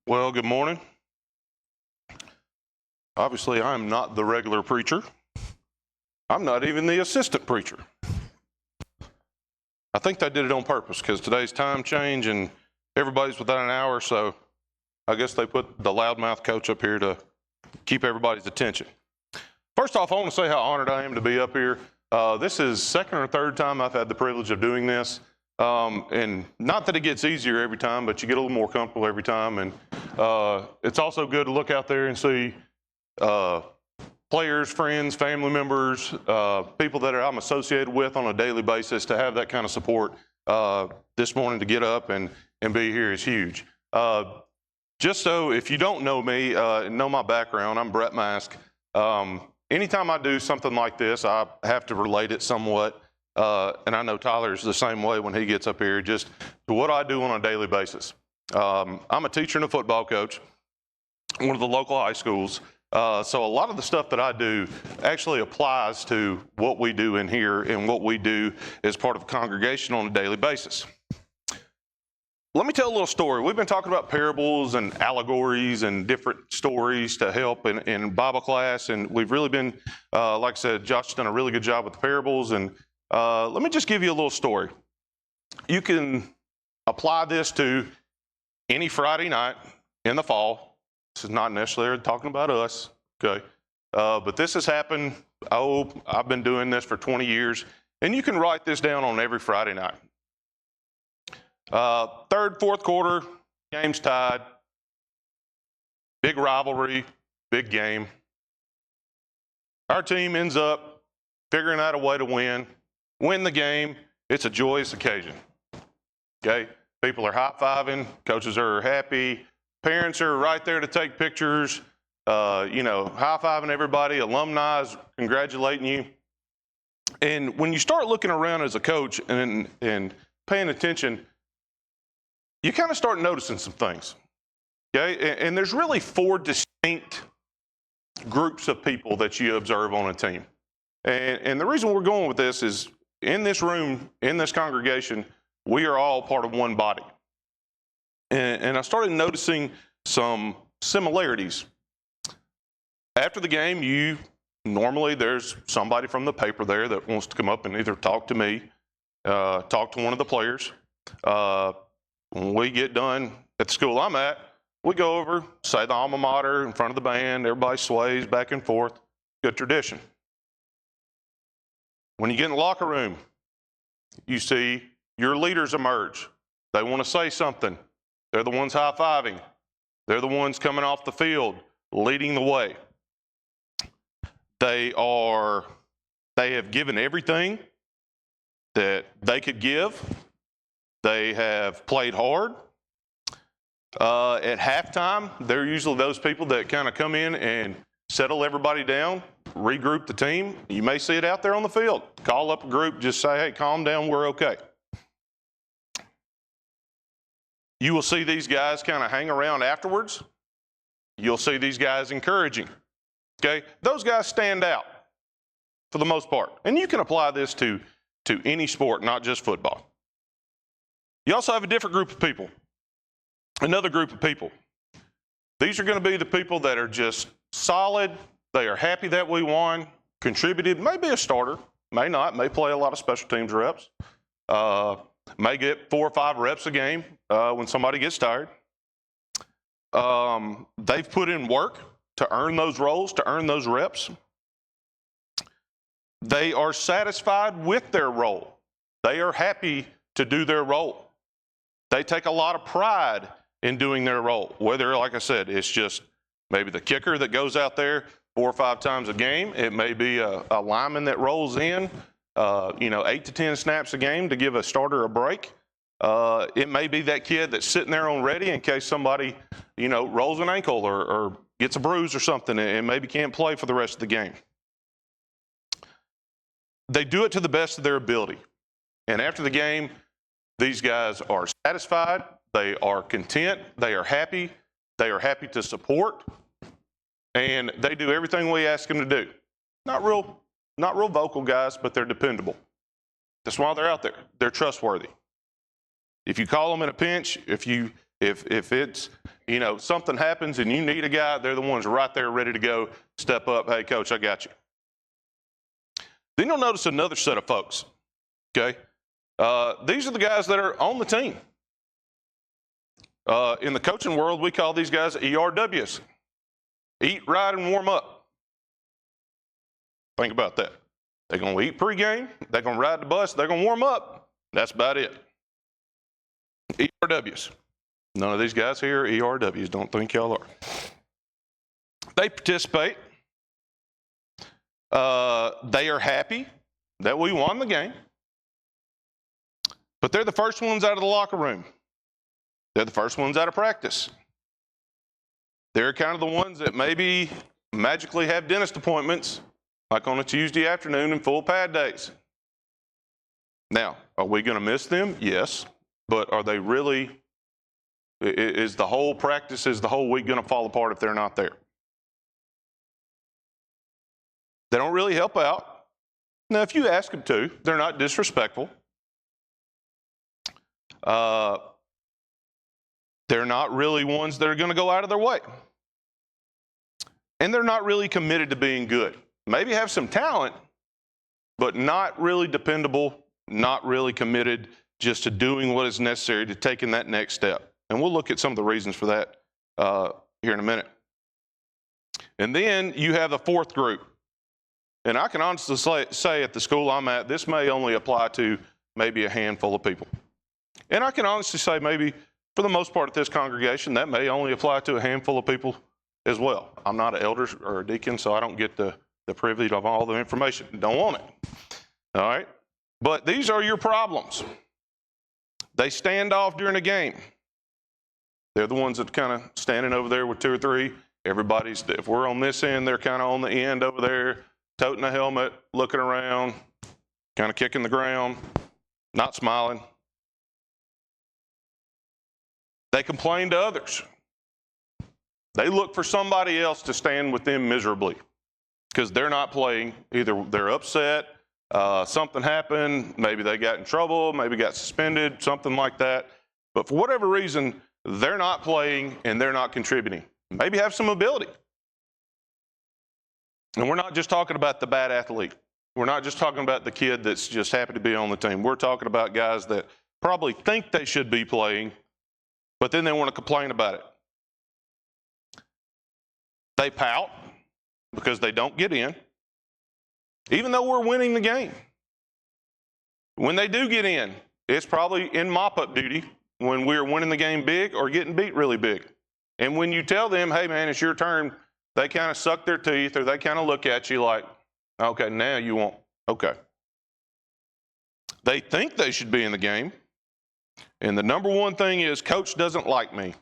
Well, good morning. Obviously, I'm not the regular preacher. I'm not even the assistant preacher. I think they did it on purpose because today's time change and everybody's within an hour, so I guess they put the loudmouth coach up here to keep everybody's attention. First off, I want to say how honored I am to be up here. This is second or third time I've had the privilege of doing this. And not that it gets easier every time, but you get a little more comfortable every time. And it's also good to look out there and see players, friends, family members, people that I'm associated with on a daily basis. To have that kind of support this morning to get up and be here is huge. Just so if you don't know me, know my background, I'm Brett Mask. Anytime I do something like this, I have to relate it somewhat. And I know Tyler's the same way when he gets up here, just to what I do on a daily basis. I'm a teacher and a football coach, one of the local high schools. So a lot of the stuff that I do actually applies to what we do in here and what we do as part of Congregational on a daily basis. Let me tell a little story. We've been talking about parables and allegories and different stories to help in Bible class, and we've really been, like I said, Josh's done a really good job with the parables. And let me just give you a little story. You can apply this to any Friday night in the fall. This is not necessarily talking about us, okay? But this has happened, I've been doing this for 20 years, and you can write this down on every Friday night. Third, fourth quarter, game's tied, big rivalry, big game. Our team ends up figuring out a way to win the game. It's a joyous occasion, okay? People are high-fiving, coaches are happy, parents are right there to take pictures, high-fiving everybody, alumni is congratulating you. And when you start looking around as a coach and paying attention, you kind of start noticing some things, okay? And there's really four distinct groups of people that you observe on a team. And the reason we're going with this is in this room, in this congregation, we are all part of one body. And I started noticing some similarities. After the game, normally there's somebody from the paper there that wants to come up and either talk to me, talk to one of the players. When we get done at the school I'm at, we go over, say the alma mater in front of the band, everybody sways back and forth. Good tradition. When you get in the locker room, you see your leaders emerge. They want to say something. They're the ones high-fiving. They're the ones coming off the field, leading the way. They have given everything that they could give. They have played hard. At halftime, they're usually those people that kind of come in and settle everybody down, regroup the team. You may see it out there on the field. Call up a group, just say, hey, calm down, we're okay. You will see these guys kind of hang around afterwards. You'll see these guys encouraging. Okay? Those guys stand out for the most part. And you can apply this to any sport, not just football. You also have a different group of people, another group of people. These are going to be the people that are just solid. They are happy that we won, contributed, may be a starter, may not, may play a lot of special teams reps, may get 4 or 5 reps a game when somebody gets tired. They've put in work to earn those roles, to earn those reps. They are satisfied with their role. They are happy to do their role. They take a lot of pride in doing their role, whether, like I said, it's just maybe the kicker that goes out there 4 or 5 times a game. It may be a lineman that rolls in, 8 to 10 snaps a game to give a starter a break. It may be that kid that's sitting there on ready in case somebody, rolls an ankle or gets a bruise or something and maybe can't play for the rest of the game. They do it to the best of their ability. And after the game, these guys are satisfied, they are content, they are happy to support, and they do everything we ask them to do. Not real vocal guys, but they're dependable. That's why they're out there. They're trustworthy. If you call them in a pinch, if it's you know, something happens and you need a guy, they're the ones right there ready to go, step up, hey, coach, I got you. Then you'll notice another set of folks, okay? These are the guys that are on the team. In the coaching world, we call these guys ERWs. Eat, ride, and warm up. Think about that. They're going to eat pregame, they're going to ride the bus, they're going to warm up. That's about it. ERWs. None of these guys here are ERWs. Don't think y'all are. They participate. They are happy that we won the game. But they're the first ones out of the locker room. They're the first ones out of practice. They're kind of the ones that maybe magically have dentist appointments, like on a Tuesday afternoon and full pad days. Now, are we going to miss them? Yes. But are they really, is the whole practice, is the whole week going to fall apart if they're not there? They don't really help out. Now, if you ask them to, they're not disrespectful. They're not really ones that are going to go out of their way. And they're not really committed to being good. Maybe have some talent, but not really dependable, not really committed just to doing what is necessary to taking that next step. And we'll look at some of the reasons for that here in a minute. And then you have the fourth group. And I can honestly say at the school I'm at, this may only apply to maybe a handful of people. And I can honestly say maybe for the most part at this congregation, that may only apply to a handful of people as well. I'm not an elder or a deacon, so I don't get the privilege of all the information. Don't want it. All right? But these are your problems. They stand off during a game. They're the ones that kind of standing over there with two or three. Everybody's, if we're on this end, they're kind of on the end over there, toting a helmet, looking around, kind of kicking the ground, not smiling. They complain to others. They look for somebody else to stand with them miserably because they're not playing. Either they're upset, something happened, maybe they got in trouble, maybe got suspended, something like that. But for whatever reason, they're not playing and they're not contributing. Maybe have some ability. And we're not just talking about the bad athlete. We're not just talking about the kid that's just happy to be on the team. We're talking about guys that probably think they should be playing, but then they want to complain about it. They pout because they don't get in, even though we're winning the game. When they do get in, it's probably in mop-up duty when we're winning the game big or getting beat really big. And when you tell them, hey man, it's your turn, they kind of suck their teeth or they kind of look at you like, okay, now you won't. Okay. They think they should be in the game. And the number one thing is, coach doesn't like me.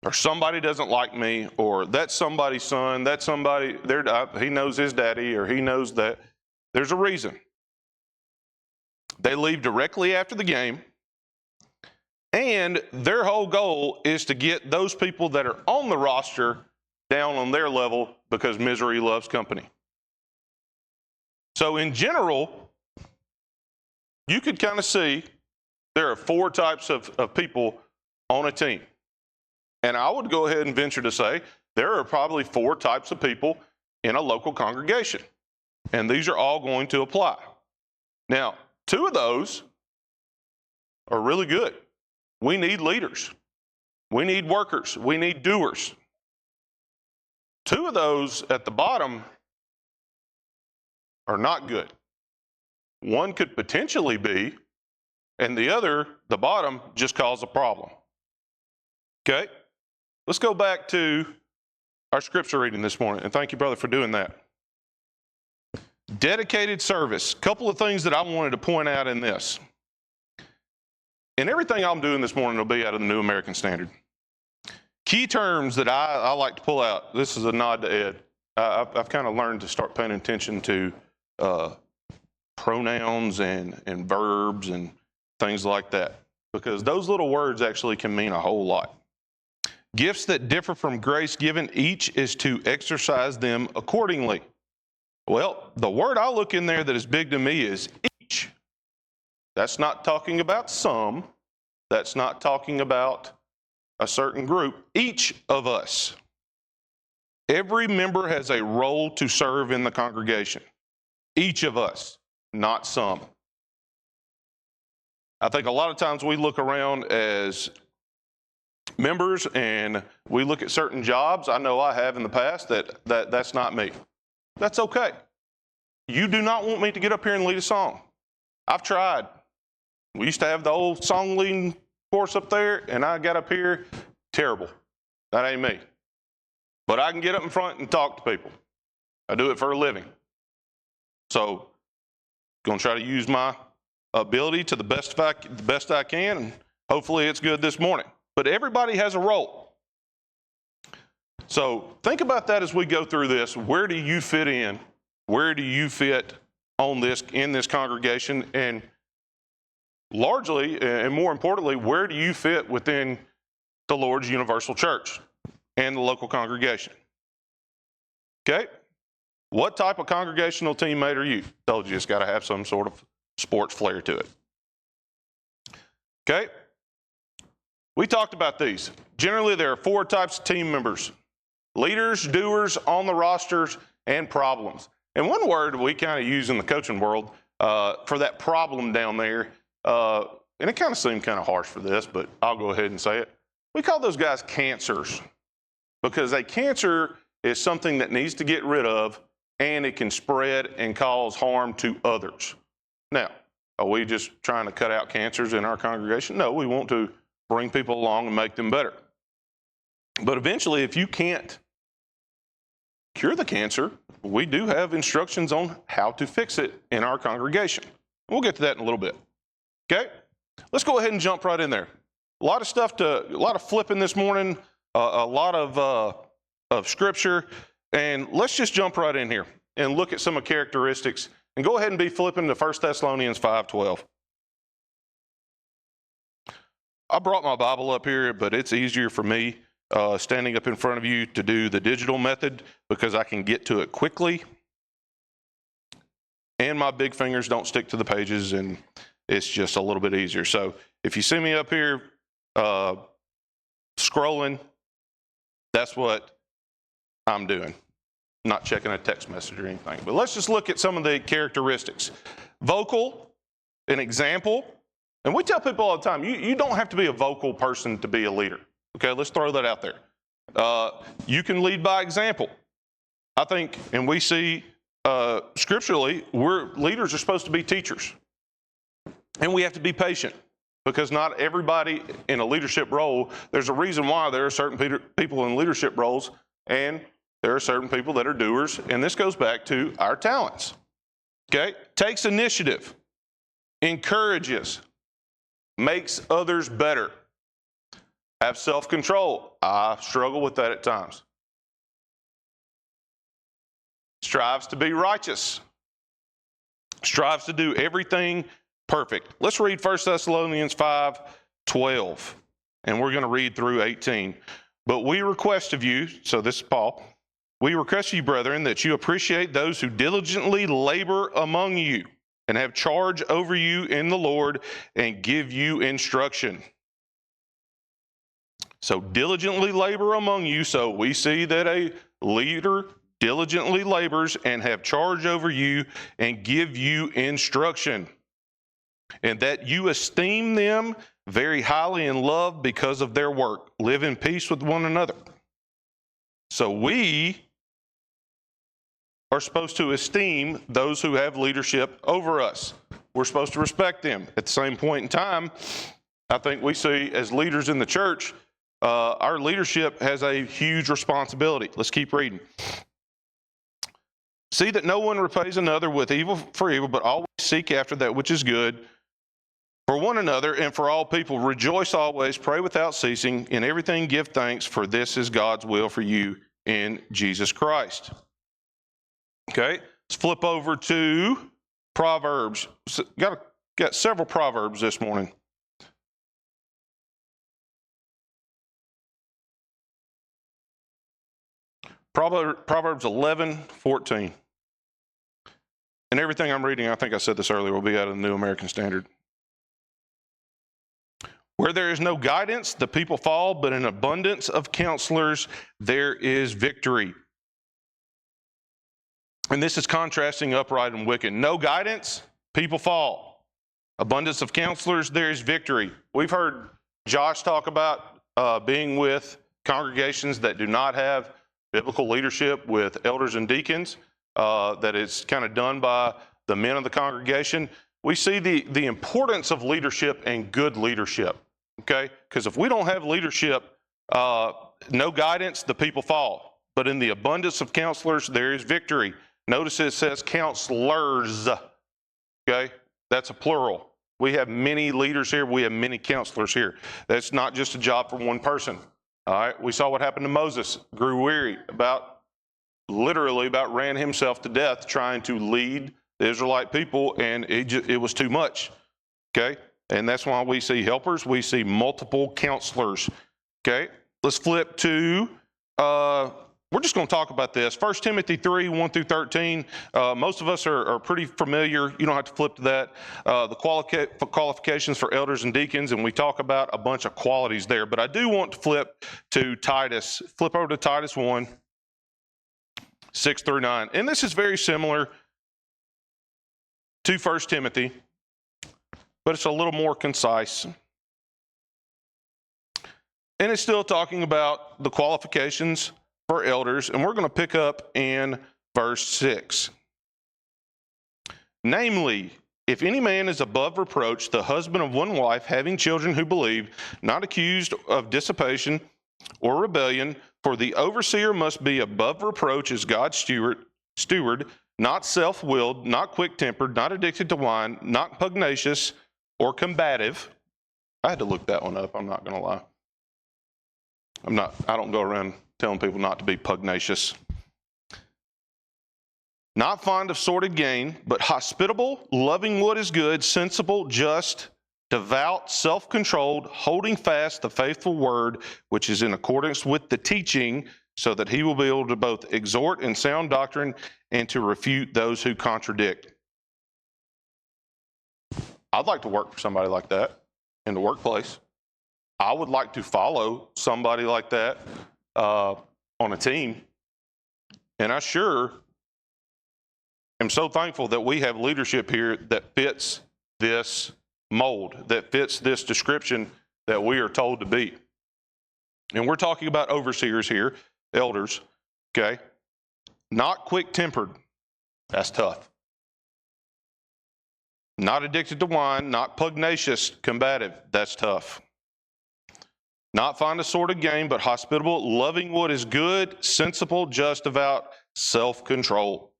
Or somebody doesn't like me, or that's somebody's son, that's somebody, he knows his daddy, or he knows that. There's a reason. They leave directly after the game, and their whole goal is to get those people that are on the roster down on their level because misery loves company. So in general, you could kind of see there are four types of people on a team. And I would go ahead and venture to say there are probably four types of people in a local congregation. And these are all going to apply. Now, two of those are really good. We need leaders. We need workers. We need doers. Two of those at the bottom are not good. One could potentially be, and the other, the bottom, just cause a problem. Okay? Let's go back to our scripture reading this morning, and thank you, brother, for doing that. Dedicated service. Couple of things that I wanted to point out in this. And everything I'm doing this morning will be out of the New American Standard. Key terms that I like to pull out. This is a nod to Ed. I've kind of learned to start paying attention to pronouns and verbs and things like that, because those little words actually can mean a whole lot. Gifts that differ from grace given each is to exercise them accordingly. Well, the word I look in there that is big to me is each. That's not talking about some. That's not talking about a certain group. Each of us, every member has a role to serve in the congregation. Each of us, not some. I think a lot of times we look around as members and we look at certain jobs. I know I have in the past that's not me. That's okay. You do not want me to get up here and lead a song. I've tried. We used to have the old song leading course up there, and I got up here, terrible. That ain't me. But I can get up in front and talk to people. I do it for a living. So, going to try to use my ability to the best I can, and hopefully it's good this morning. But everybody has a role. So think about that as we go through this. Where do you fit in? Where do you fit on this in this congregation? And largely, and more importantly, where do you fit within the Lord's universal church and the local congregation? Okay? What type of congregational teammate are you? I told you it's got to have some sort of sports flair to it. Okay? We talked about these. Generally, there are 4 types of team members: leaders, doers, on the rosters, and problems. And one word we kind of use in the coaching world for that problem down there, and it kind of seemed kind of harsh for this, but I'll go ahead and say it. We call those guys cancers, because a cancer is something that needs to get rid of, and it can spread and cause harm to others. Now, are we just trying to cut out cancers in our congregation? No, we want to bring people along and make them better. But eventually, if you can't cure the cancer, we do have instructions on how to fix it in our congregation. We'll get to that in a little bit. Okay? Let's go ahead and jump right in there. A lot of flipping this morning, a lot of scripture, and let's just jump right in here and look at some of the characteristics. And go ahead and be flipping to 1 Thessalonians 5:12. I brought my Bible up here, but it's easier for me standing up in front of you to do the digital method because I can get to it quickly. And my big fingers don't stick to the pages, and it's just a little bit easier. So if you see me up here scrolling, that's what I'm doing. Not checking a text message or anything. But let's just look at some of the characteristics. Vocal, an example. And we tell people all the time, you don't have to be a vocal person to be a leader. Okay, let's throw that out there. You can lead by example. I think, and we see scripturally, leaders are supposed to be teachers. And we have to be patient, because not everybody in a leadership role, there's a reason why there are certain people in leadership roles, and there are certain people that are doers, and this goes back to our talents. Okay? Takes initiative, encourages, makes others better. Have self-control. I struggle with that at times. Strives to be righteous. Strives to do everything perfect. Let's read 1 Thessalonians 5:12, and we're going to read through 18. But we request of you, so this is Paul, we request of you, brethren, that you appreciate those who diligently labor among you and have charge over you in the Lord and give you instruction. So diligently labor among you. So we see that a leader diligently labors and have charge over you and give you instruction. And that you esteem them very highly in love because of their work. Live in peace with one another. So we are supposed to esteem those who have leadership over us. We're supposed to respect them. At the same point in time, I think we see as leaders in the church, our leadership has a huge responsibility. Let's keep reading. See that no one repays another with evil for evil, but always seek after that which is good for one another and for all people. Rejoice always, pray without ceasing, in everything give thanks, for this is God's will for you in Jesus Christ. Okay, let's flip over to Proverbs. Got several Proverbs this morning. Proverbs 11:14. And everything I'm reading, I think I said this earlier, will be out of the New American Standard. Where there is no guidance, the people fall, but in abundance of counselors, there is victory. And this is contrasting upright and wicked. No guidance, people fall. Abundance of counselors, there is victory. We've heard Josh talk about being with congregations that do not have biblical leadership with elders and deacons, that it's kind of done by the men of the congregation. We see the importance of leadership and good leadership, okay? Because if we don't have leadership, no guidance, the people fall. But in the abundance of counselors, there is victory. Notice it says counselors, okay? That's a plural. We have many leaders here. We have many counselors here. That's not just a job for one person, all right? We saw what happened to Moses, grew weary, literally about ran himself to death trying to lead the Israelite people, and it was too much, okay? And that's why we see helpers. We see multiple counselors, okay? Let's flip to, we're just going to talk about this. 1 Timothy 3, 1 through 13. Most of us are pretty familiar. You don't have to flip to that. The qualifications for elders and deacons, and we talk about a bunch of qualities there. But I do want to flip to Titus. Flip over to Titus 1, 6 through 9. And this is very similar to 1 Timothy, but it's a little more concise. And it's still talking about the qualifications for elders, and we're going to pick up in verse 6. Namely, if any man is above reproach, the husband of one wife, having children who believe, not accused of dissipation or rebellion, for the overseer must be above reproach as God's steward, not self-willed, not quick-tempered, not addicted to wine, not pugnacious or combative. I had to look that one up, I'm not going to lie. I don't go around telling people not to be pugnacious. Not fond of sordid gain, but hospitable, loving what is good, sensible, just, devout, self-controlled, holding fast the faithful word, which is in accordance with the teaching, so that he will be able to both exhort in sound doctrine and to refute those who contradict. I'd like to work for somebody like that in the workplace. I would like to follow somebody like that on a team. And I sure am so thankful that we have leadership here that fits this mold, that fits this description that we are told to be. And we're talking about overseers here, elders, okay? Not quick-tempered. That's tough. Not addicted to wine, not pugnacious, combative. That's tough. Not fond of sordid gain, but hospitable, loving what is good, sensible, just, devout, self-control.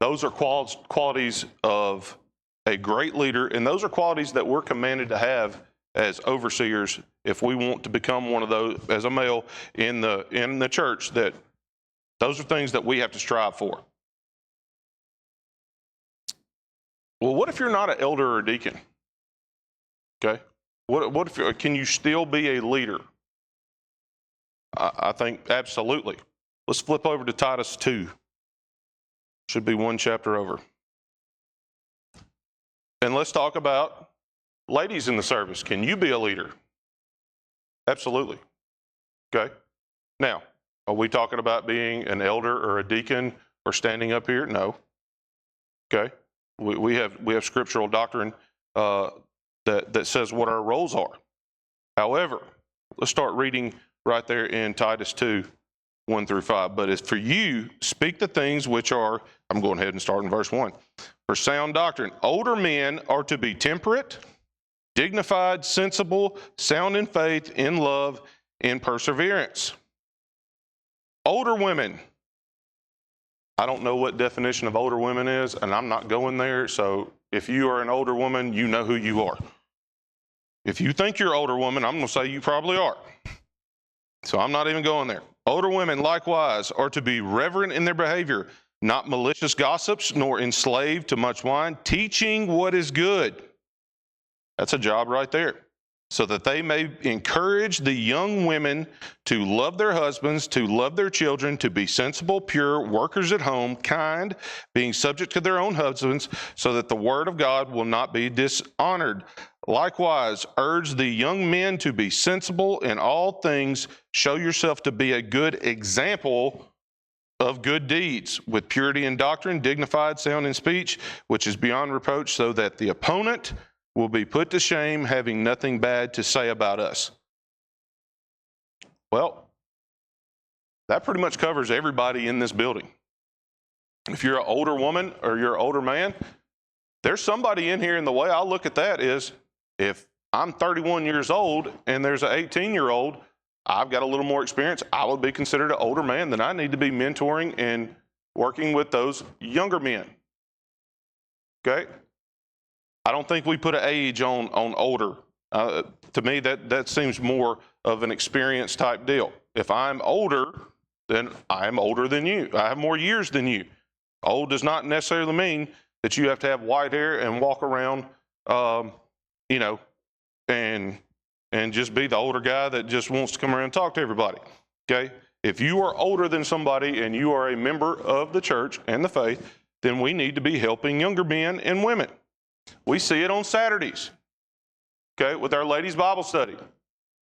Those are qualities of a great leader, and those are qualities that we're commanded to have as overseers if we want to become one of those as a male in the church. That those are things that we have to strive for. Well, what if you're not an elder or a deacon? Okay. What if can you still be a leader? I think absolutely. Let's flip over to Titus 2. Should be one chapter over. And let's talk about ladies in the service. Can you be a leader? Absolutely. Okay. Now, are we talking about being an elder or a deacon or standing up here? No. Okay. We have scriptural doctrine that says what our roles are. However, let's start reading right there in Titus 2, 1 through 5. But as for you, speak the things which are, I'm going ahead and start in verse 1. For sound doctrine, older men are to be temperate, dignified, sensible, sound in faith, in love, in perseverance. Older women, I don't know what definition of older women is, and I'm not going there. So if you are an older woman, you know who you are. If you think you're an older woman, I'm going to say you probably are. So I'm not even going there. Older women likewise are to be reverent in their behavior, not malicious gossips, nor enslaved to much wine, teaching what is good. That's a job right there. so that they may encourage the young women to love their husbands, to love their children, to be sensible, pure, workers at home, kind, being subject to their own husbands, so that the word of God will not be dishonored. Likewise, urge the young men to be sensible in all things. Show yourself to be a good example of good deeds, with purity in doctrine, dignified, sound in speech, which is beyond reproach, so that the opponent will be put to shame, having nothing bad to say about us. Well, that pretty much covers everybody in this building. If you're an older woman or you're an older man, there's somebody in here, and the way I look at that is, if I'm 31 years old and there's an 18-year-old, I've got a little more experience, I would be considered an older man, then I need to be mentoring and working with those younger men. Okay? I don't think we put an age on older. To me, that seems more of an experience type deal. If I'm older, then I'm older than you. I have more years than you. Old does not necessarily mean that you have to have white hair and walk around, and just be the older guy that just wants to come around and talk to everybody. Okay? If you are older than somebody and you are a member of the church and the faith, then we need to be helping younger men and women. We see it on Saturdays, okay, with our ladies' Bible study.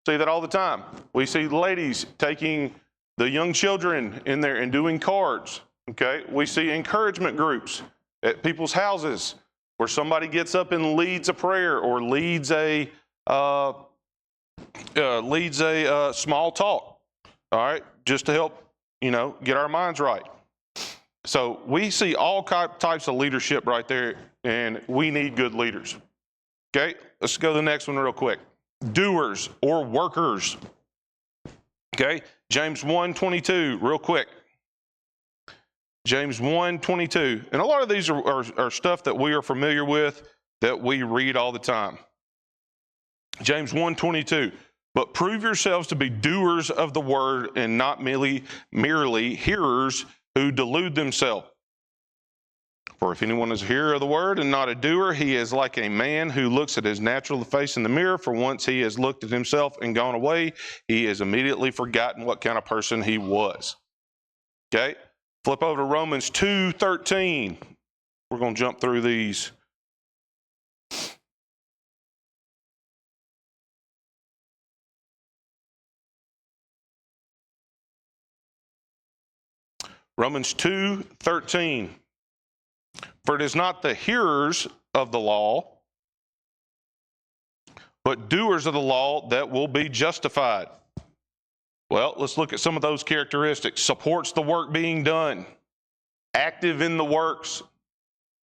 See that all the time. We see ladies taking the young children in there and doing cards, okay. We see encouragement groups at people's houses where somebody gets up and leads a prayer or leads a small talk, all right, just to help, get our minds right. So we see all types of leadership right there, and we need good leaders. Okay, let's go to the next one real quick. Doers or workers. Okay, James 1:22, real quick. James 1:22. And a lot of these are stuff that we are familiar with, that we read all the time. James 1:22. But prove yourselves to be doers of the word and not merely hearers who delude themselves. For if anyone is a hearer of the word and not a doer, he is like a man who looks at his natural face in the mirror. For once he has looked at himself and gone away, he has immediately forgotten what kind of person he was. Okay? Flip over to Romans 2:13. We're going to jump through these. Romans 2:13. For it is not the hearers of the law, but doers of the law that will be justified. Well, let's look at some of those characteristics. Supports the work being done, active in the works,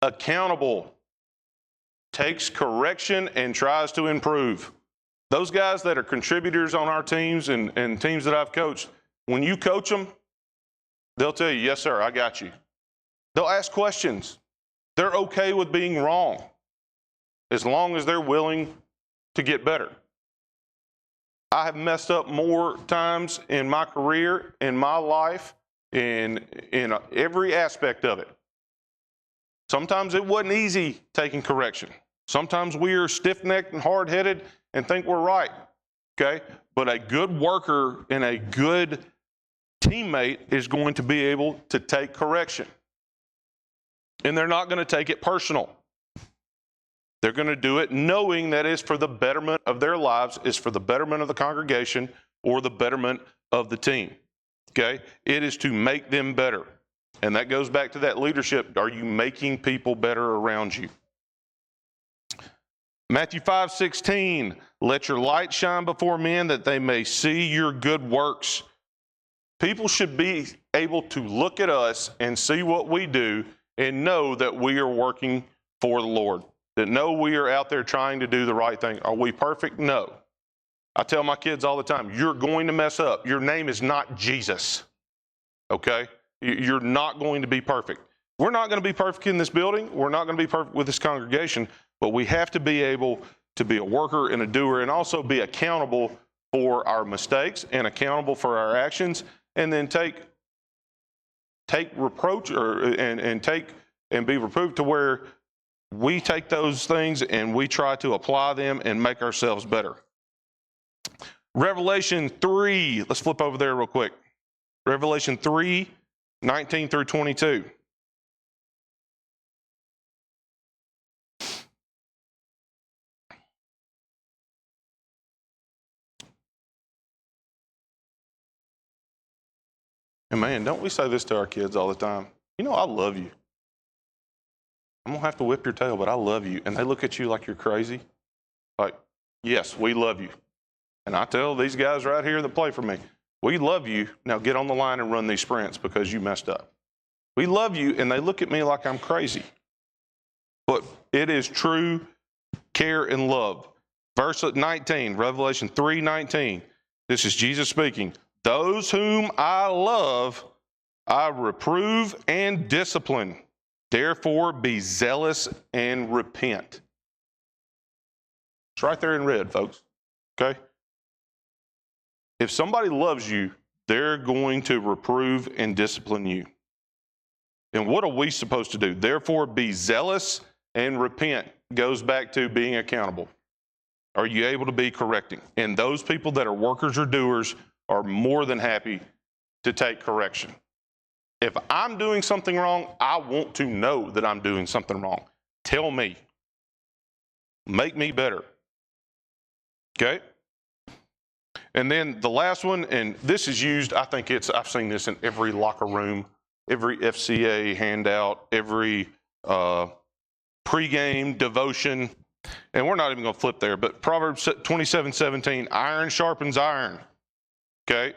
accountable, takes correction and tries to improve. Those guys that are contributors on our teams and teams that I've coached, when you coach them, they'll tell you, yes, sir, I got you. They'll ask questions. They're okay with being wrong as long as they're willing to get better. I have messed up more times in my career, in my life, in every aspect of it. Sometimes it wasn't easy taking correction. Sometimes we are stiff-necked and hard-headed and think we're right, okay? But a good worker and a good teammate is going to be able to take correction. And they're not going to take it personal. They're going to do it knowing that it's for the betterment of their lives, it's for the betterment of the congregation or the betterment of the team. Okay? It is to make them better. And that goes back to that leadership. Are you making people better around you? Matthew 5:16, let your light shine before men that they may see your good works. People should be able to look at us and see what we do and know that we are working for the Lord, that know we are out there trying to do the right thing. Are we perfect? No. I tell my kids all the time, you're going to mess up. Your name is not Jesus, okay? You're not going to be perfect. We're not going to be perfect in this building. We're not going to be perfect with this congregation, but we have to be able to be a worker and a doer and also be accountable for our mistakes and accountable for our actions, and then take reproach and be reproved to where we take those things and we try to apply them and make ourselves better. Revelation 3, let's flip over there real quick. Revelation 3, 19 through 22. And man, don't we say this to our kids all the time? You know, I love you. I'm going to have to whip your tail, but I love you. And they look at you like you're crazy. Like, yes, we love you. And I tell these guys right here that play for me, we love you. Now get on the line and run these sprints because you messed up. We love you, and they look at me like I'm crazy. But it is true care and love. Verse 19, Revelation 3:19. This is Jesus speaking. Those whom I love, I reprove and discipline. Therefore, be zealous and repent. It's right there in red, folks. Okay? If somebody loves you, they're going to reprove and discipline you. And what are we supposed to do? Therefore, be zealous and repent. Goes back to being accountable. Are you able to be correcting? And those people that are workers or doers are more than happy to take correction. If I'm doing something wrong, I want to know that I'm doing something wrong. Tell me. Make me better. Okay? And then the last one, and this is used, I've seen this in every locker room, every FCA handout, every pregame devotion. And we're not even going to flip there, but Proverbs 27:17, iron sharpens iron. Okay?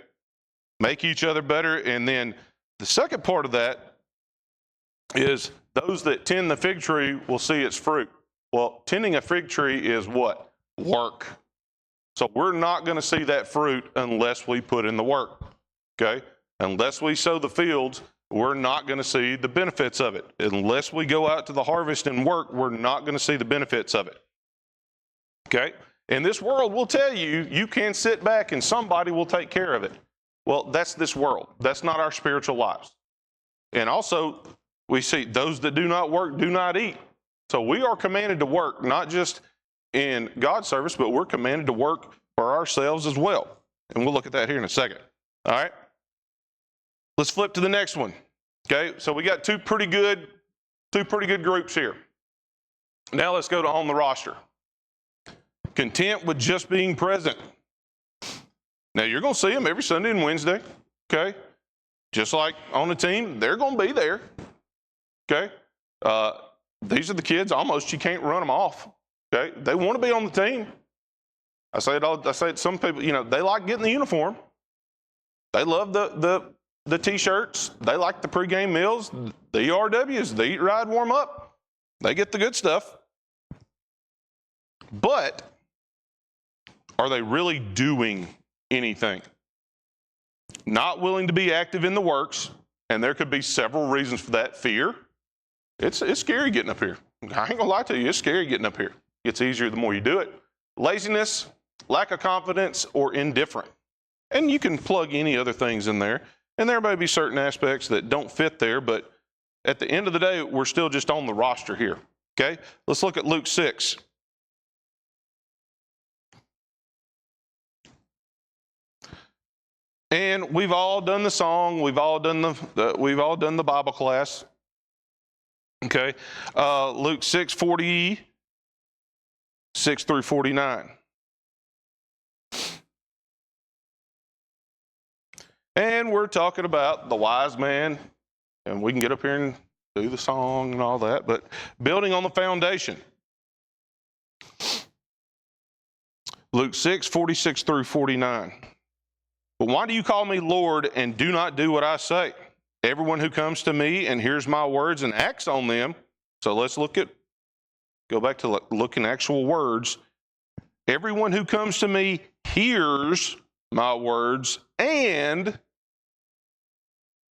Make each other better. And then the second part of that is those that tend the fig tree will see its fruit. Well, tending a fig tree is what? Work. So we're not going to see that fruit unless we put in the work. Okay? Unless we sow the fields, we're not going to see the benefits of it. Unless we go out to the harvest and work, we're not going to see the benefits of it. Okay? And this world will tell you, you can sit back and somebody will take care of it. Well, that's this world. That's not our spiritual lives. And also, we see those that do not work do not eat. So we are commanded to work, not just in God's service, but we're commanded to work for ourselves as well. And we'll look at that here in a second. All right? Let's flip to the next one. Okay? So we got two pretty good groups here. Now let's go to on the roster. Content with just being present. Now you're going to see them every Sunday and Wednesday. Okay? Just like on the team, they're going to be there. Okay? These are the kids, almost you can't run them off. Okay? They want to be on the team. I say it, some people, they like getting the uniform. They love the T-shirts. They like the pregame meals, the ERWs, the eat, ride, warm up. They get the good stuff. But are they really doing anything? Not willing to be active in the works, and there could be several reasons for that. Fear. It's scary getting up here. I ain't gonna lie to you, it's scary getting up here. It's easier the more you do it. Laziness, lack of confidence, or indifferent. And you can plug any other things in there. And there may be certain aspects that don't fit there, but at the end of the day, we're still just on the roster here. Okay? Let's look at Luke 6. And we've all done the song. We've all done the Bible class. Okay, Luke 6:46 through 49. And we're talking about the wise man, and we can get up here and do the song and all that, but building on the foundation. Luke 6:46 through 49. But why do you call me Lord and do not do what I say? Everyone who comes to me and hears my words and acts on them. So let's go back to looking actual words. Everyone who comes to me hears my words and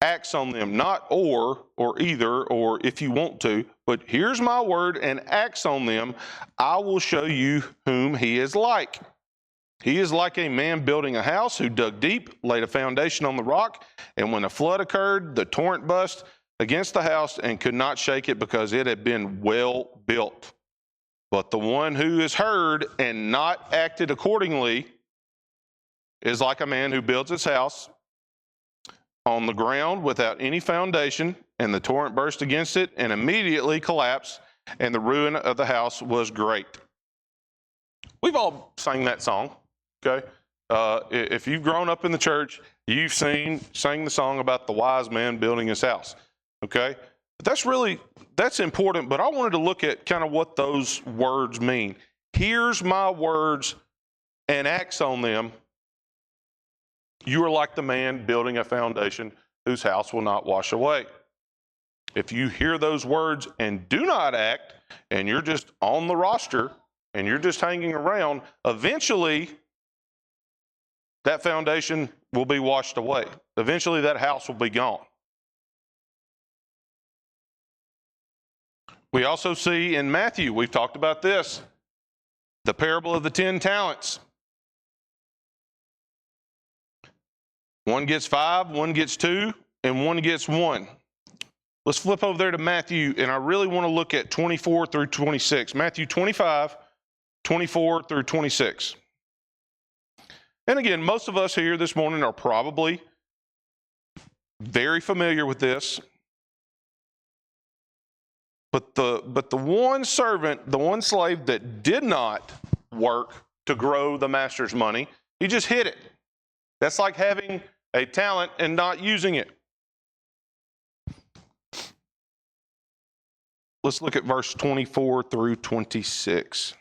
acts on them. Not or either, or if you want to, but hears my word and acts on them, I will show you whom he is like. He is like a man building a house who dug deep, laid a foundation on the rock, and when a flood occurred, the torrent burst against the house and could not shake it because it had been well built. But the one who has heard and not acted accordingly is like a man who builds his house on the ground without any foundation, and the torrent burst against it and immediately collapsed, and the ruin of the house was great. We've all sang that song, okay? If you've grown up in the church, you've sang the song about the wise man building his house, okay? But that's important, but I wanted to look at kind of what those words mean. Hears my words and acts on them. You are like the man building a foundation whose house will not wash away. If you hear those words and do not act, and you're just on the roster and you're just hanging around, eventually that foundation will be washed away. Eventually that house will be gone. We also see in Matthew, we've talked about this, the parable of the 10 talents. One gets 5, one gets 2, and one gets 1. Let's flip over there to Matthew, and I really want to look at 24 through 26. Matthew 25, 24 through 26. And again, most of us here this morning are probably very familiar with this. But the one servant, the one slave that did not work to grow the master's money, he just hid it. That's like having a talent and not using it. Let's look at verse 24 through 26.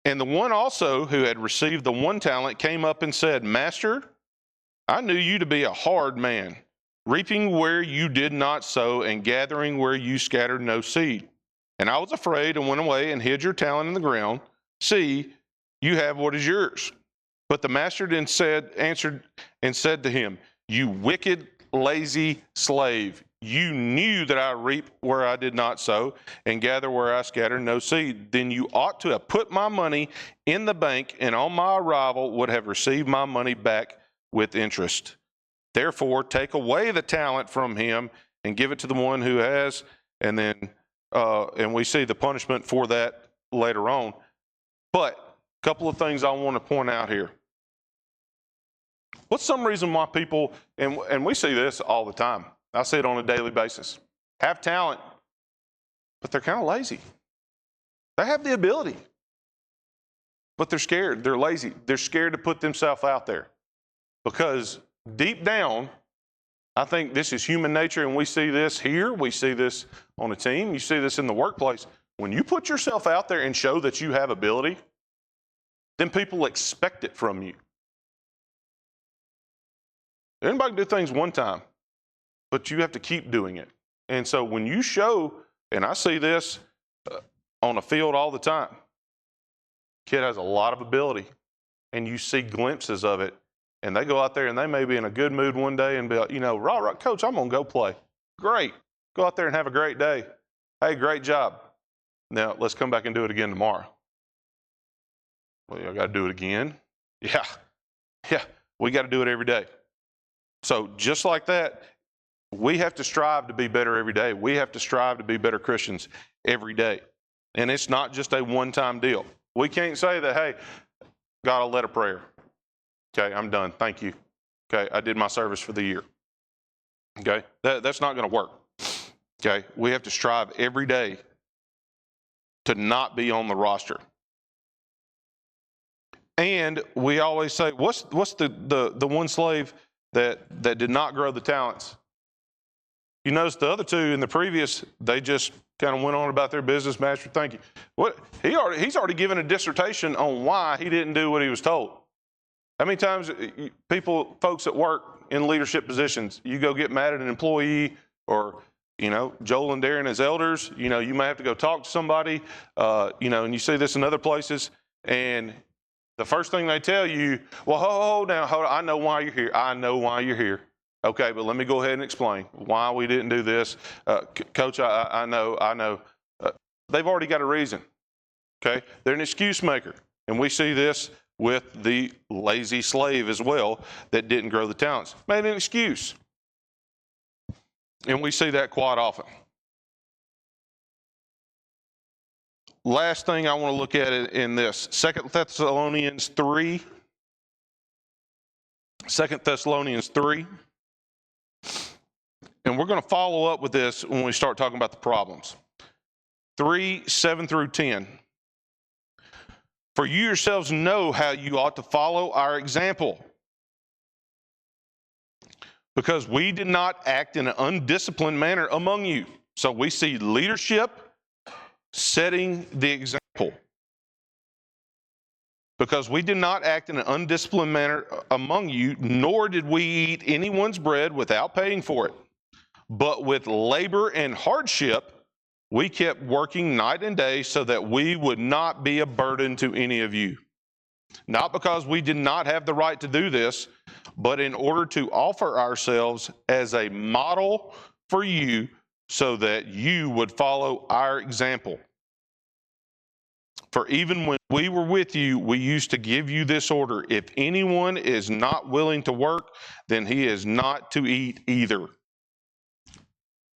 And the one also who had received the 1 talent came up and said, Master, I knew you to be a hard man, reaping where you did not sow and gathering where you scattered no seed. And I was afraid and went away and hid your talent in the ground. See, you have what is yours. But the master then answered and said to him, You wicked, lazy slave, you knew that I reap where I did not sow and gather where I scattered no seed. Then you ought to have put my money in the bank, and on my arrival would have received my money back with interest. Therefore, take away the talent from him and give it to the one who has. And then, and we see the punishment for that later on. But a couple of things I want to point out here. What's some reason why people, and we see this all the time, I see it on a daily basis, have talent, but they're kind of lazy. They have the ability, but they're scared. They're lazy. They're scared to put themselves out there because deep down, I think this is human nature, and we see this here. We see this on a team. You see this in the workplace. When you put yourself out there and show that you have ability, then people expect it from you. Anybody can do things one time, but you have to keep doing it. And so when you show, and I see this on the field all the time, kid has a lot of ability, and you see glimpses of it, and they go out there and they may be in a good mood one day and be like, rah, coach, I'm going to go play. Great. Go out there and have a great day. Hey, great job. Now, let's come back and do it again tomorrow. Well, I got to do it again. Yeah, we got to do it every day. So just like that, we have to strive to be better every day. We have to strive to be better Christians every day. And it's not just a one-time deal. We can't say that, hey, God, I'll let a prayer. Okay, I'm done. Thank you. Okay, I did my service for the year. Okay, that's not going to work. Okay, we have to strive every day to not be on the roster. And we always say, what's the one slave that did not grow the talents? You notice the other two in the previous, they just kind of went on about their business. Master, thank you. He's already given a dissertation on why he didn't do what he was told. How many times folks at work in leadership positions, you go get mad at an employee, or Joel and Darren as elders, you may have to go talk to somebody, and you see this in other places, and the first thing they tell you, well, hold on, I know why you're here. I know why you're here. Okay, but let me go ahead and explain why we didn't do this. Coach, I know. They've already got a reason. Okay, they're an excuse maker. And we see this with the lazy slave as well that didn't grow the talents. Made an excuse. And we see that quite often. Last thing I want to look at in this, 2 Thessalonians 3, 2 Thessalonians 3. And we're going to follow up with this when we start talking about the problems. 3, 7 through 10. For you yourselves know how you ought to follow our example, because we did not act in an undisciplined manner among you. So we see leadership setting the example. Because we did not act in an undisciplined manner among you, nor did we eat anyone's bread without paying for it. But with labor and hardship, we kept working night and day so that we would not be a burden to any of you. Not because we did not have the right to do this, but in order to offer ourselves as a model for you so that you would follow our example. For even when we were with you, we used to give you this order: if anyone is not willing to work, then he is not to eat either.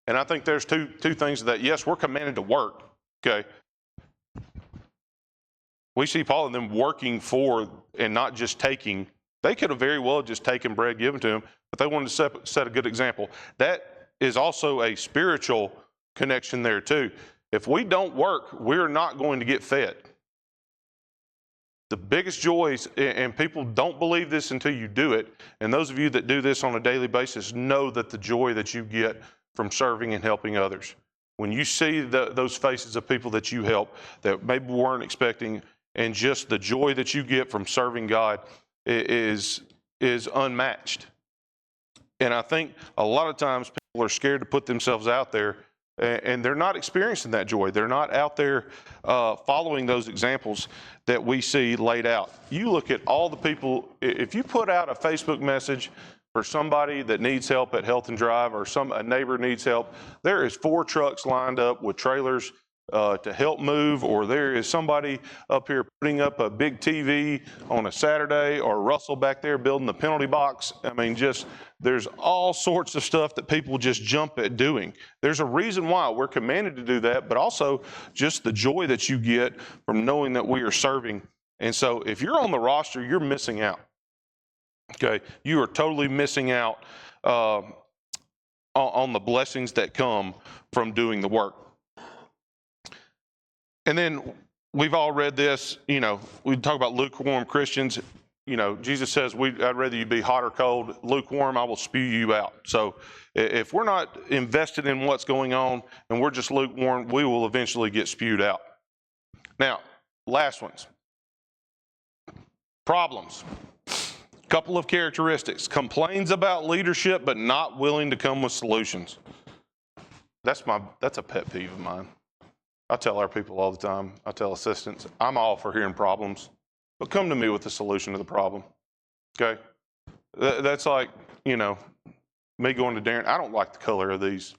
And I think there's two things to that. Yes, we're commanded to work, okay? We see Paul and them working for and not just taking. They could have very well just taken bread given to them, but they wanted to set a good example. That is also a spiritual connection there too. If we don't work, we're not going to get fed. The biggest joys, and people don't believe this until you do it, and those of you that do this on a daily basis know that the joy that you get from serving and helping others. When you see those faces of people that you help that maybe weren't expecting, and just the joy that you get from serving God is unmatched. And I think a lot of times people are scared to put themselves out there, and they're not experiencing that joy. They're not out there following those examples that we see laid out. You look at all the people, if you put out a Facebook message for somebody that needs help at Health and Drive, or a neighbor needs help, there is 4 trucks lined up with trailers to help move, or there is somebody up here putting up a big TV on a Saturday, or Russell back there building the penalty box. I mean, there's all sorts of stuff that people just jump at doing. There's a reason why we're commanded to do that, but also just the joy that you get from knowing that we are serving. And so if you're on the roster, you're missing out. Okay, you are totally missing out on the blessings that come from doing the work. And then we've all read this, we talk about lukewarm Christians. Jesus says, I'd rather you be hot or cold. Lukewarm, I will spew you out. So if we're not invested in what's going on and we're just lukewarm, we will eventually get spewed out. Now, last ones. Problems. Couple of characteristics. Complains about leadership, but not willing to come with solutions. That's a pet peeve of mine. I tell our people all the time, I tell assistants, I'm all for hearing problems, but come to me with the solution to the problem, okay? That's like, me going to Darren, I don't like the color of these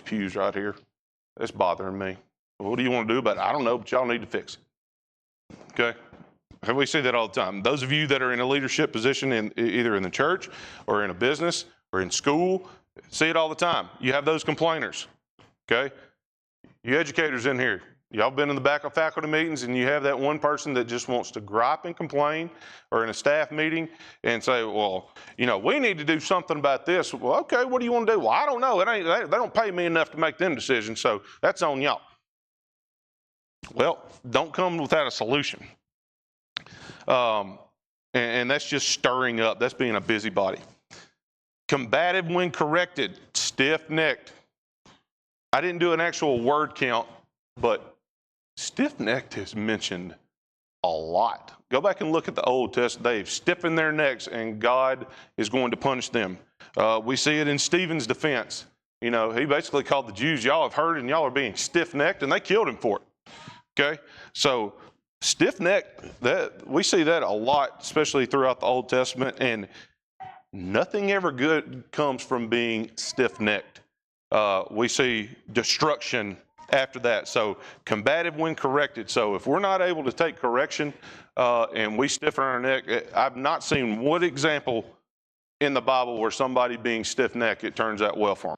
pews right here. It's bothering me. Well, what do you want to do about it? I don't know, but y'all need to fix it, okay? And we see that all the time. Those of you that are in a leadership position, either in the church or in a business or in school, see it all the time. You have those complainers, okay? You educators in here, y'all been in the back of faculty meetings, and you have that one person that just wants to gripe and complain, or in a staff meeting and say, well, we need to do something about this. Well, okay, what do you want to do? Well, I don't know. They don't pay me enough to make them decisions, so that's on y'all. Well, don't come without a solution. And that's just stirring up. That's being a busybody. Combative when corrected, stiff-necked. I didn't do an actual word count, but stiff-necked is mentioned a lot. Go back and look at the Old Testament. They've stiffened their necks, and God is going to punish them. We see it in Stephen's defense. He basically called the Jews, y'all have heard, and y'all are being stiff-necked, and they killed him for it. Okay? So stiff-necked, we see that a lot, especially throughout the Old Testament, and nothing ever good comes from being stiff-necked. We see destruction after that. So combative when corrected. So if we're not able to take correction and we stiffen our neck, I've not seen one example in the Bible where somebody being stiff-necked, it turns out well for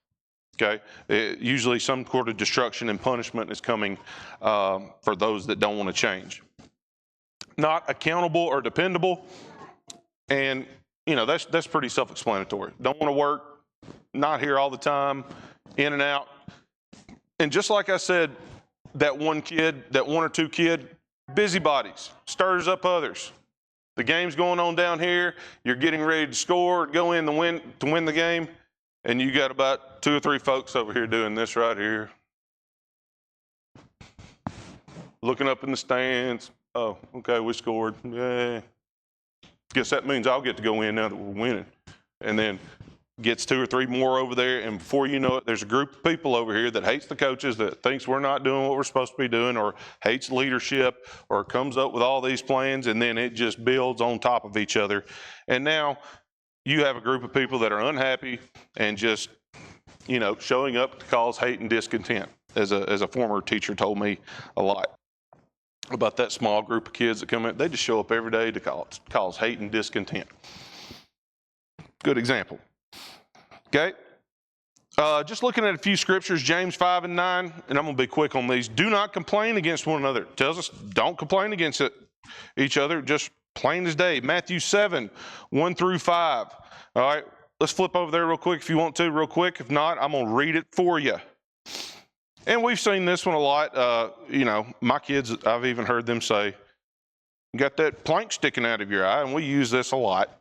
them. Okay? Usually some sort of destruction and punishment is coming for those that don't want to change. Not accountable or dependable. And, that's pretty self-explanatory. Don't want to work, not here all the time, in and out. And just like I said, that one or two kid, busybodies, stirs up others. The game's going on down here, you're getting ready to score, go in to win the game, and you got about 2 or 3 folks over here doing this right here. Looking up in the stands. Oh, okay, we scored. Yeah. Guess that means I'll get to go in now that we're winning. And then gets 2 or 3 more over there, and before you know it, there's a group of people over here that hates the coaches, that thinks we're not doing what we're supposed to be doing, or hates leadership, or comes up with all these plans, and then it just builds on top of each other. And now you have a group of people that are unhappy and just, showing up to cause hate and discontent. As a former teacher told me a lot about that small group of kids that come in, they just show up every day to cause hate and discontent. Good example. Okay, just looking at a few scriptures, James 5 and 9, and I'm going to be quick on these. Do not complain against one another. It tells us don't complain against each other, just plain as day. Matthew 7, 1 through 5. All right, let's flip over there real quick if you want to, real quick. If not, I'm going to read it for you. And we've seen this one a lot. My kids, I've even heard them say, you got that plank sticking out of your eye, and we use this a lot.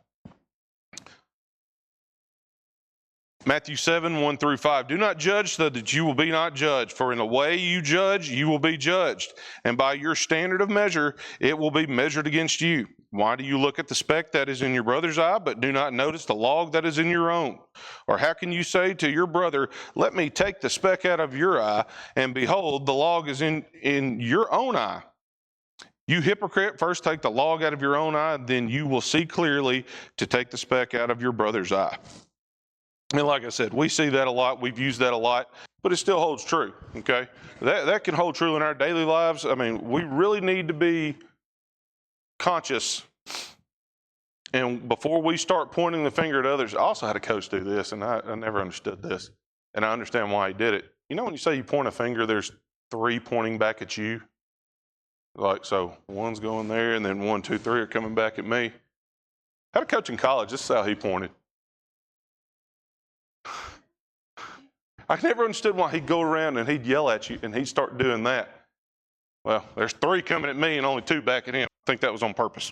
Matthew 7, 1 through 5. Do not judge so that you will be not judged. For in the way you judge, you will be judged. And by your standard of measure, it will be measured against you. Why do you look at the speck that is in your brother's eye, but do not notice the log that is in your own? Or how can you say to your brother, let me take the speck out of your eye, and behold, the log is in your own eye? You hypocrite, first take the log out of your own eye, then you will see clearly to take the speck out of your brother's eye. And like I said, we see that a lot. We've used that a lot, but it still holds true, okay? That can hold true in our daily lives. I mean, we really need to be conscious. And before we start pointing the finger at others, I also had a coach do this, and I never understood this. And I understand why he did it. When you say you point a finger, there's 3 pointing back at you. Like, so one's going there, and then 1, 2, 3 are coming back at me. I had a coach in college. This is how he pointed. I never understood why he'd go around and he'd yell at you and he'd start doing that. Well, there's 3 coming at me and only 2 back at him. I think that was on purpose.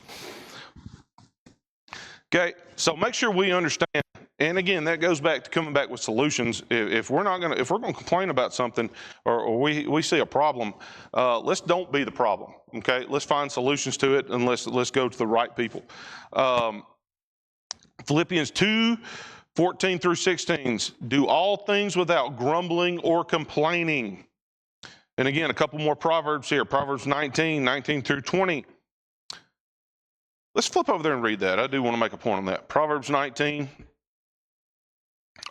Okay, so make sure we understand. And again, that goes back to coming back with solutions. If we're going to complain about something or we see a problem, let's don't be the problem. Okay, let's find solutions to it and let's go to the right people. Philippians 2. 14 through 16, do all things without grumbling or complaining. And again, a couple more Proverbs here. Proverbs 19, 19 through 20. Let's flip over there and read that. I do want to make a point on that. Proverbs 19.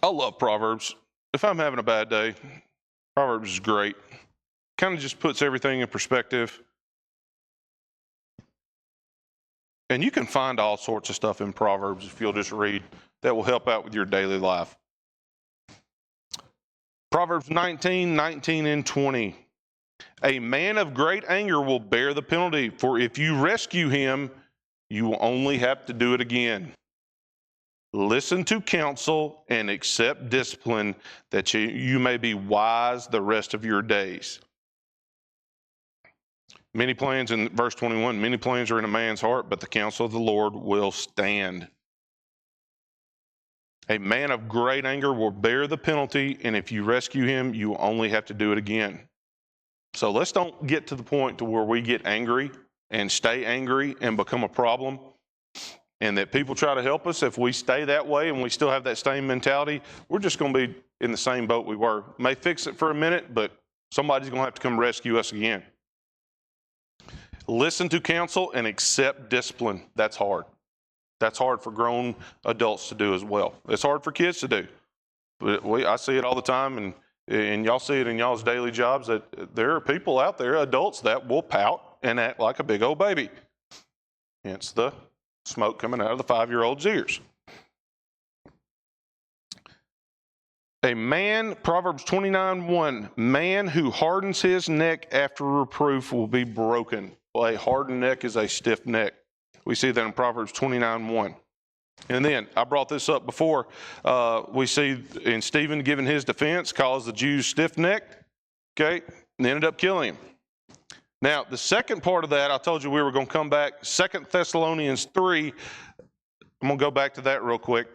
I love Proverbs. If I'm having a bad day, Proverbs is great. Kind of just puts everything in perspective. And you can find all sorts of stuff in Proverbs if you'll just read. That will help out with your daily life. Proverbs 19, 19 and 20. A man of great anger will bear the penalty, for if you rescue him, you will only have to do it again. Listen to counsel and accept discipline, that you may be wise the rest of your days. Many plans, in verse 21, many plans are in a man's heart, but the counsel of the Lord will stand. A man of great anger will bear the penalty, and if you rescue him, you will only have to do it again. So let's don't get to the point to where we get angry and stay angry and become a problem, and that people try to help us. If we stay that way and we still have that same mentality, we're just going to be in the same boat we were. May fix it for a minute, but somebody's going to have to come rescue us again. Listen to counsel and accept discipline. That's hard. That's hard for grown adults to do as well. It's hard for kids to do. But I see it all the time, and y'all see it in y'all's daily jobs, that there are people out there, adults, that will pout and act like a big old baby. Hence the smoke coming out of the 5-year-old's ears. A man, Proverbs 29:1, man who hardens his neck after reproof will be broken. Well, a hardened neck is a stiff neck. We see that in Proverbs 29:1. And then I brought this up before. We see in Stephen giving his defense, calls the Jews stiff-necked, okay, and ended up killing him. Now, the second part of that, I told you we were going to come back. 2 Thessalonians 3, I'm going to go back to that real quick.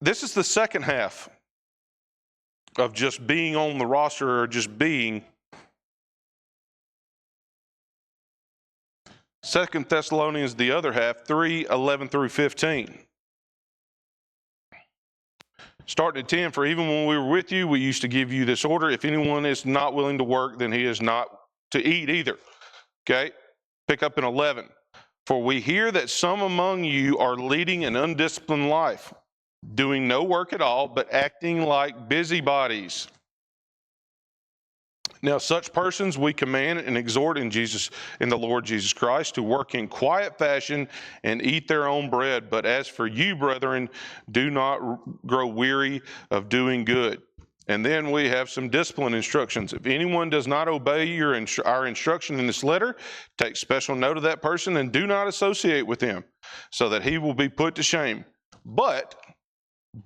This is the second half of just being on the roster or just being. 2 Thessalonians, the other half, 3:11 through 15. Starting at 10, for even when we were with you, we used to give you this order. If anyone is not willing to work, then he is not to eat either. Okay? Pick up in 11. For we hear that some among you are leading an undisciplined life, doing no work at all, but acting like busybodies. Now, such persons we command and exhort in the Lord Jesus Christ, to work in quiet fashion and eat their own bread. But as for you, brethren, do not grow weary of doing good. And then we have some discipline instructions. If anyone does not obey our instruction in this letter, take special note of that person and do not associate with him, so that he will be put to shame. But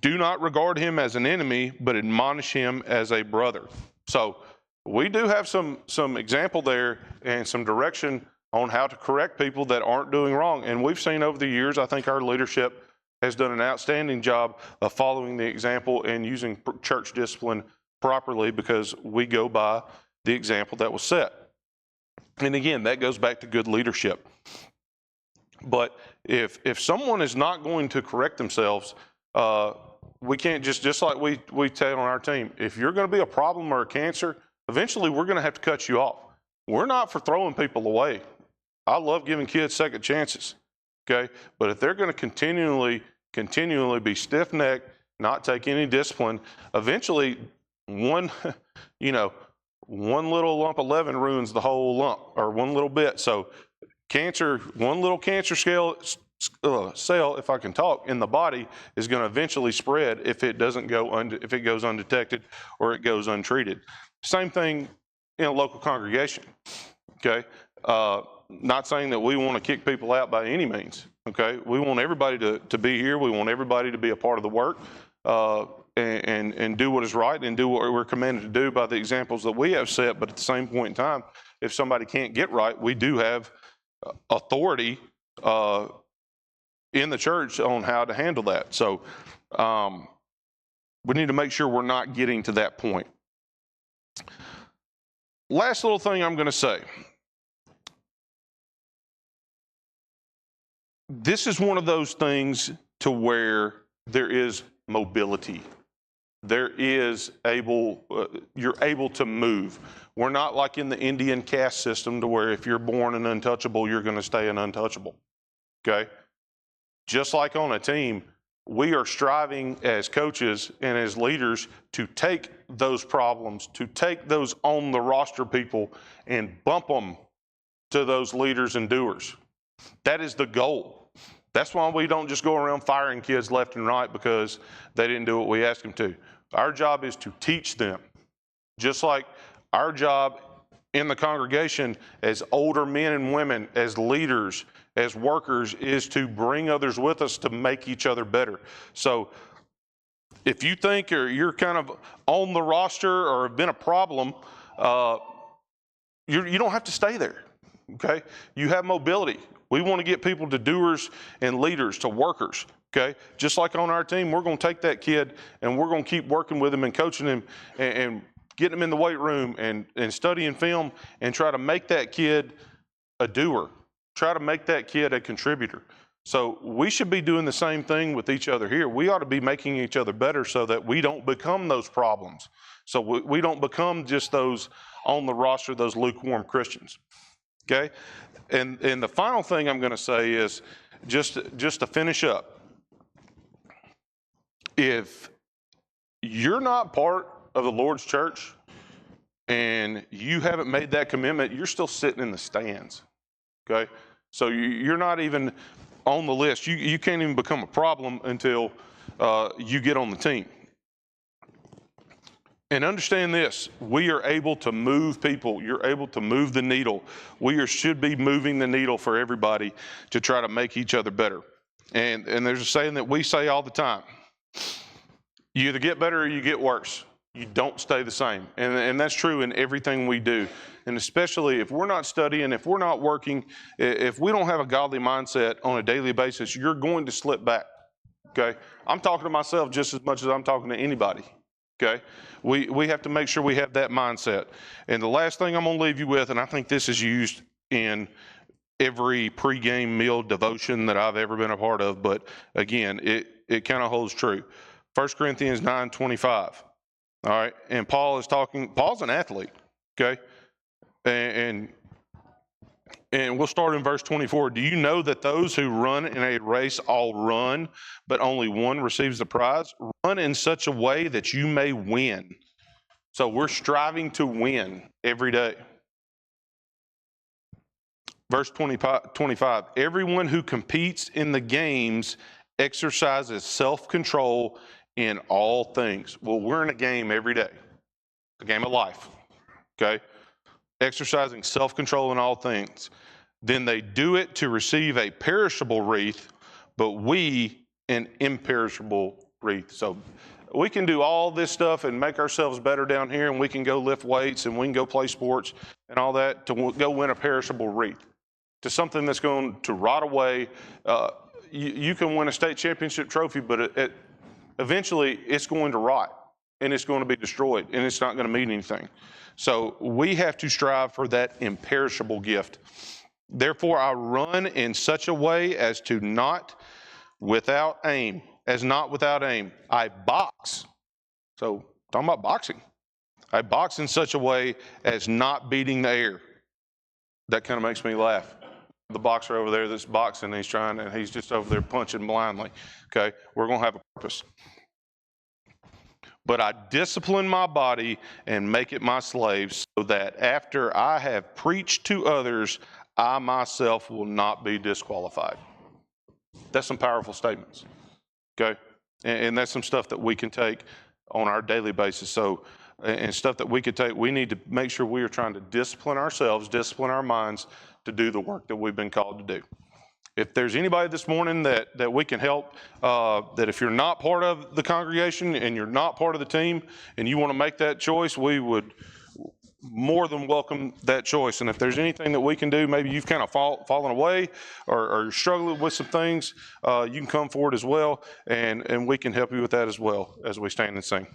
do not regard him as an enemy, but admonish him as a brother. So we do have some example there and some direction on how to correct people that aren't doing wrong. And we've seen over the years, I think our leadership has done an outstanding job of following the example and using church discipline properly, because we go by the example that was set. And again, that goes back to good leadership. But if someone is not going to correct themselves, we can't just like we tell on our team, if you're going to be a problem or a cancer, eventually we're going to have to cut you off. We're not for throwing people away. I love giving kids second chances, okay? But if they're going to continually be stiff-necked, not take any discipline, eventually one little lump of leaven ruins the whole lump, or one little bit. So one little cancer cell, if I can talk, in the body is going to eventually spread if it goes undetected or it goes untreated. Same thing in a local congregation, okay? Not saying that we want to kick people out by any means, okay? We want everybody to be here. We want everybody to be a part of the work and do what is right and do what we're commanded to do by the examples that we have set. But at the same point in time, if somebody can't get right, we do have authority in the church on how to handle that. So we need to make sure we're not getting to that point. Last little thing I'm going to say. This is one of those things to where there is mobility. You're able to move. We're not like in the Indian caste system to where if you're born an untouchable, you're going to stay an untouchable. Okay? Just like on a team, we are striving as coaches and as leaders to take those problems, to take those on the roster people and bump them to those leaders and doers. That is the goal. That's why we don't just go around firing kids left and right because they didn't do what we asked them to. Our job is to teach them. Just like our job in the congregation as older men and women, as leaders, as workers, is to bring others with us to make each other better. So if you think you're kind of on the roster or have been a problem, you don't have to stay there, okay? You have mobility. We want to get people to doers and leaders, to workers, okay? Just like on our team, we're going to take that kid and we're going to keep working with him and coaching him and getting him in the weight room and studying film and try to make that kid a doer. Try to make that kid a contributor. So we should be doing the same thing with each other here. We ought to be making each other better so that we don't become those problems. So we don't become just those on the roster, those lukewarm Christians. Okay? And the final thing I'm going to say is just to finish up. If you're not part of the Lord's church and you haven't made that commitment, you're still sitting in the stands. Okay? So you're not even on the list. You can't even become a problem until you get on the team. And understand this, we are able to move people. You're able to move the needle. We should be moving the needle for everybody to try to make each other better. And there's a saying that we say all the time. You either get better or you get worse. You don't stay the same. And that's true in everything we do. And especially if we're not studying, if we're not working, if we don't have a godly mindset on a daily basis, you're going to slip back. Okay? I'm talking to myself just as much as I'm talking to anybody. Okay? We have to make sure we have that mindset. And the last thing I'm going to leave you with, and I think this is used in every pregame meal devotion that I've ever been a part of, but again, it kind of holds true. 1 Corinthians 9:25. All right, and Paul's an athlete, okay? And we'll start in verse 24. Do you know that those who run in a race all run, but only one receives the prize? Run in such a way that you may win. So we're striving to win every day. Verse 25, everyone who competes in the games exercises self-control in all things. Well, we're in a game every day, a game of life, okay? Exercising self-control in all things. Then they do it to receive a perishable wreath, but we an imperishable wreath. So we can do all this stuff and make ourselves better down here, and we can go lift weights and we can go play sports and all that to go win a perishable wreath, to something that's going to rot away. You can win a state championship trophy, but eventually it's going to rot and it's going to be destroyed and it's not going to mean anything. So we have to strive for that imperishable gift. Therefore, I run in such a way as not without aim. I box. So talking about boxing. I box in such a way as not beating the air. That kind of makes me laugh. The boxer over there that's boxing, he's just over there punching blindly. Okay, we're going to have a purpose. But I discipline my body and make it my slave, so that after I have preached to others, I myself will not be disqualified. That's some powerful statements. Okay, and that's some stuff that we can take on our daily basis. So, and stuff that we could take, we need to make sure we are trying to discipline ourselves, discipline our minds to do the work that we've been called to do. If there's anybody this morning that we can help, that if you're not part of the congregation and you're not part of the team and you want to make that choice, we would more than welcome that choice. And if there's anything that we can do, maybe you've kind of fallen away or you're struggling with some things, you can come forward as well, and we can help you with that as well as we stand and sing.